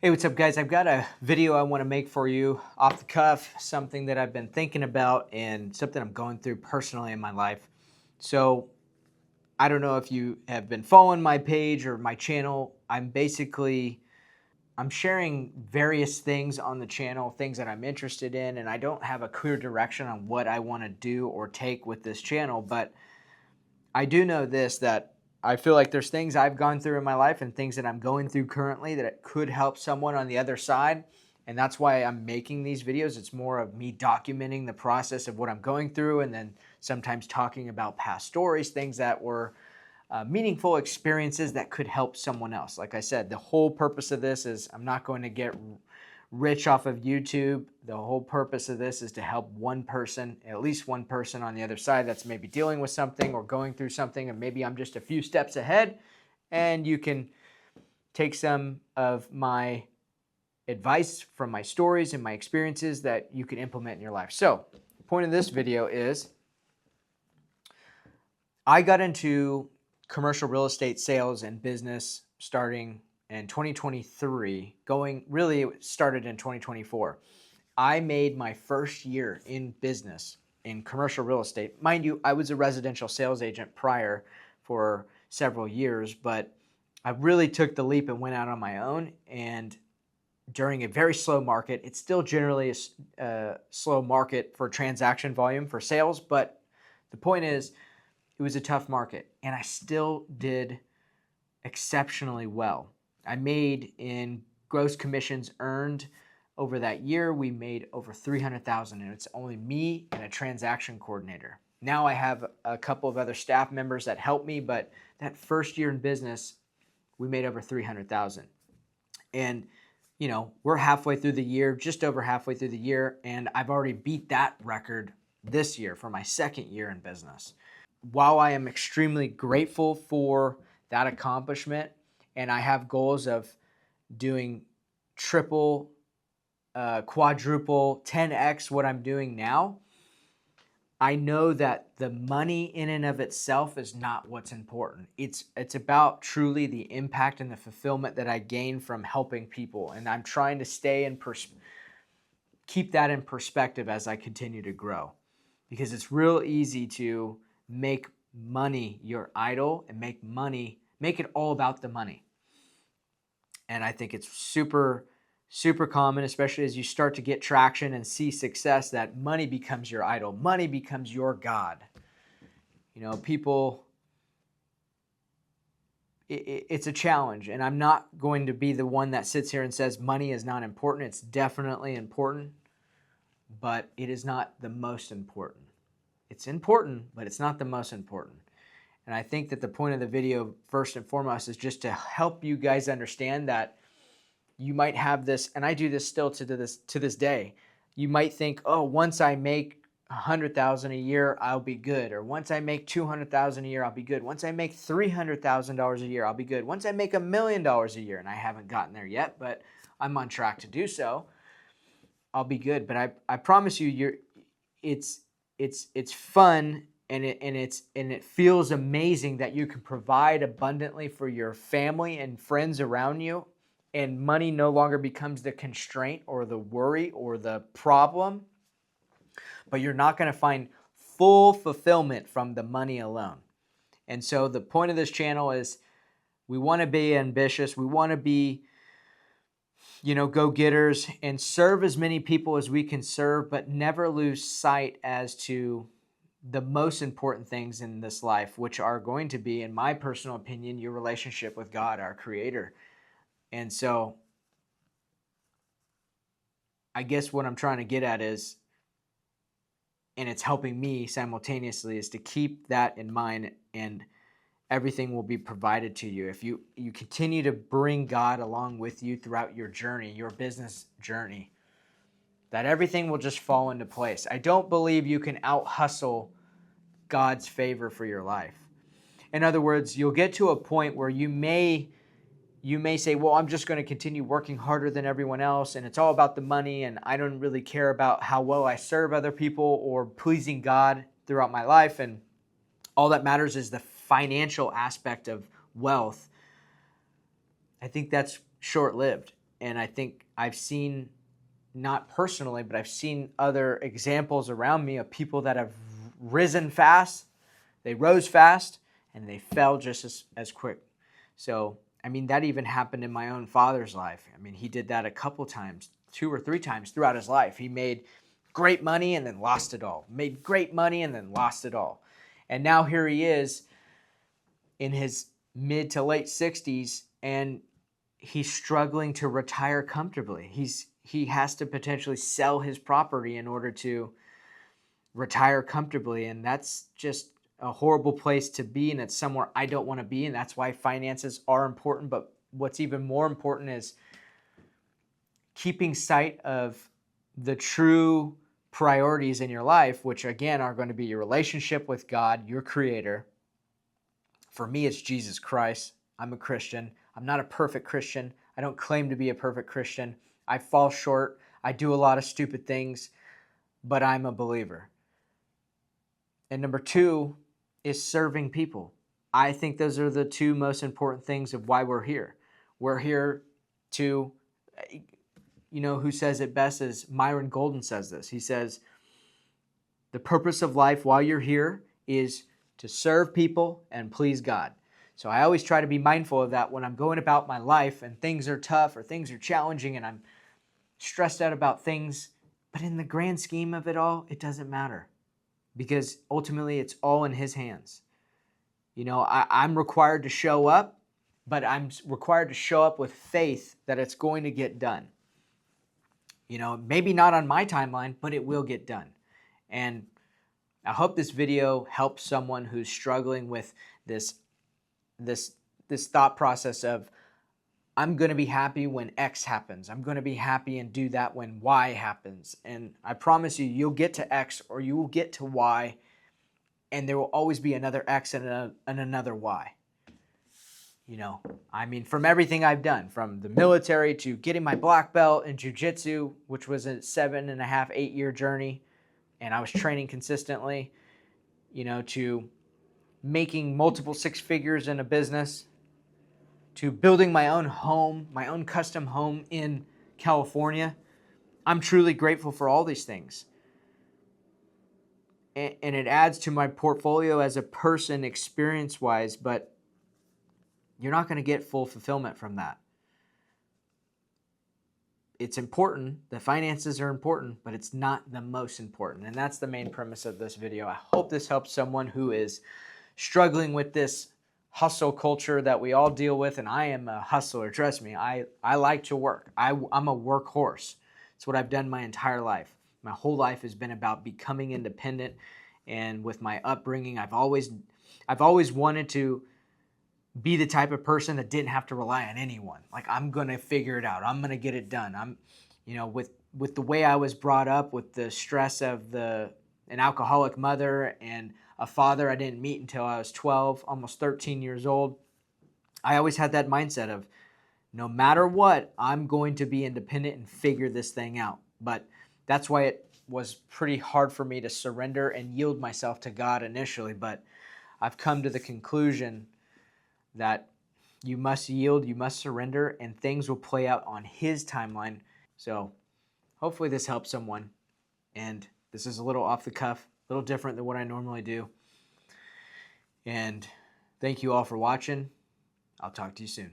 Hey, what's up guys? I've got a video I want to make for you off the cuff, something that I've been thinking about and something I'm going through personally in my life. So I don't know if you have been following my page or my channel. I'm sharing various things on the channel, things that I'm interested in, and I don't have a clear direction on what I want to do or take with this channel, but I do know this, that I feel like there's things I've gone through in my life and things that I'm going through currently that it could help someone on the other side. And that's why I'm making these videos. It's more of me documenting the process of what I'm going through and then sometimes talking about past stories, things that were meaningful experiences that could help someone else. Like I said, the whole purpose of this is I'm not going to get rich off of YouTube. The whole purpose of this is to help one person, at least one person on the other side that's maybe dealing with something or going through something, and maybe I'm just a few steps ahead, and you can take some of my advice from my stories and my experiences that you can implement in your life. So the point of this video is I got into commercial real estate sales and business starting in 2023, it started in 2024. I made my first year in business in commercial real estate. Mind you, I was a residential sales agent prior for several years, but I really took the leap and went out on my own. And during a very slow market, it's still generally a slow market for transaction volume for sales, but the point is, it was a tough market, and I still did exceptionally well. I made in gross commissions earned over that year, we made over $300,000, and it's only me and a transaction coordinator. Now I have a couple of other staff members that help me, but that first year in business, we made over $300,000. And we're halfway through the year, just over halfway through the year, and I've already beat that record this year for my second year in business. While I am extremely grateful for that accomplishment, and I have goals of doing triple, quadruple, 10x what I'm doing now, I know that the money in and of itself is not what's important. It's about truly the impact and the fulfillment that I gain from helping people, and I'm trying to keep that in perspective as I continue to grow, because it's real easy to make money your idol and make it all about the money. And I think it's super common, especially as you start to get traction and see success, that money becomes your idol. Money becomes your God. It's a challenge, and I'm not going to be the one that sits here and says money is not important. It's definitely important, but it is not the most important. It's important, but it's not the most important. And I think that the point of the video, first and foremost, is just to help you guys understand that you might have this, and I do this still to this day. You might think, oh, once I make $100,000 a year, I'll be good. Or once I make $200,000 a year, I'll be good. Once I make $300,000 a year, I'll be good. Once I make $1 million a year, and I haven't gotten there yet, but I'm on track to do so, I'll be good. But I promise you, it's fun, and it feels amazing that you can provide abundantly for your family and friends around you, and money no longer becomes the constraint or the worry or the problem. But you're not going to find full fulfillment from the money alone. And so the point of this channel is we want to be ambitious. We want to be go-getters and serve as many people as we can serve, but never lose sight as to the most important things in this life, which are going to be, in my personal opinion, your relationship with God, our Creator. And so I guess what I'm trying to get at is, and it's helping me simultaneously, is to keep that in mind, and everything will be provided to you. If you continue to bring God along with you throughout your journey, your business journey, that everything will just fall into place. I don't believe you can out-hustle God's favor for your life. In other words, you'll get to a point where you may say, well, I'm just going to continue working harder than everyone else, and it's all about the money, and I don't really care about how well I serve other people or pleasing God throughout my life, and all that matters is the financial aspect of wealth. I think that's short-lived. And I think I've seen, not personally, but I've seen other examples around me of people that have risen fast, they rose fast, and they fell just as quick. So, I mean, that even happened in my own father's life. I mean, he did that a couple times, 2 or 3 times throughout his life. He made great money and then lost it all. Made great money and then lost it all. And now here he is in his mid to late 60s, and he's struggling to retire comfortably. He has to potentially sell his property in order to retire comfortably, and that's just a horrible place to be, and it's somewhere I don't want to be, and that's why finances are important. But what's even more important is keeping sight of the true priorities in your life, which again are going to be your relationship with God, your creator. For me, it's Jesus Christ. I'm a Christian. I'm not a perfect Christian. I don't claim to be a perfect Christian. I fall short. I do a lot of stupid things, but I'm a believer. And number 2 is serving people. I think those are the 2 most important things of why we're here. We're here to, who says it best is Myron Golden says this. He says, the purpose of life while you're here is to serve people and please God. So I always try to be mindful of that when I'm going about my life and things are tough or things are challenging and I'm stressed out about things. But in the grand scheme of it all, it doesn't matter, because ultimately it's all in His hands. I'm required to show up, but I'm required to show up with faith that it's going to get done. Maybe not on my timeline, but it will get done. And I hope this video helps someone who's struggling with this thought process of, I'm going to be happy when X happens. I'm going to be happy and do that when Y happens. And I promise you, you'll get to X or you will get to Y, and there will always be another X and another Y. From everything I've done, from the military to getting my black belt in jiu-jitsu, which was a 7.5, 8-year journey, and I was training consistently, to making multiple 6 figures in a business, to building my own home, my own custom home in California. I'm truly grateful for all these things. And it adds to my portfolio as a person experience-wise, but you're not going to get full fulfillment from that. It's important. The finances are important, but it's not the most important. And that's the main premise of this video. I hope this helps someone who is struggling with this hustle culture that we all deal with. And I am a hustler. Trust me, I like to work. I'm a workhorse. It's what I've done my entire life. My whole life has been about becoming independent. And with my upbringing, I've always wanted to be the type of person that didn't have to rely on anyone. Like, I'm going to figure it out. I'm going to get it done. With the way I was brought up, with the stress of an alcoholic mother and a father I didn't meet until I was 12, almost 13 years old, I always had that mindset of, no matter what, I'm going to be independent and figure this thing out. But that's why it was pretty hard for me to surrender and yield myself to God initially. But I've come to the conclusion that you must yield, you must surrender, and things will play out on His timeline. So hopefully this helps someone. And this is a little off the cuff, a little different than what I normally do. And thank you all for watching. I'll talk to you soon.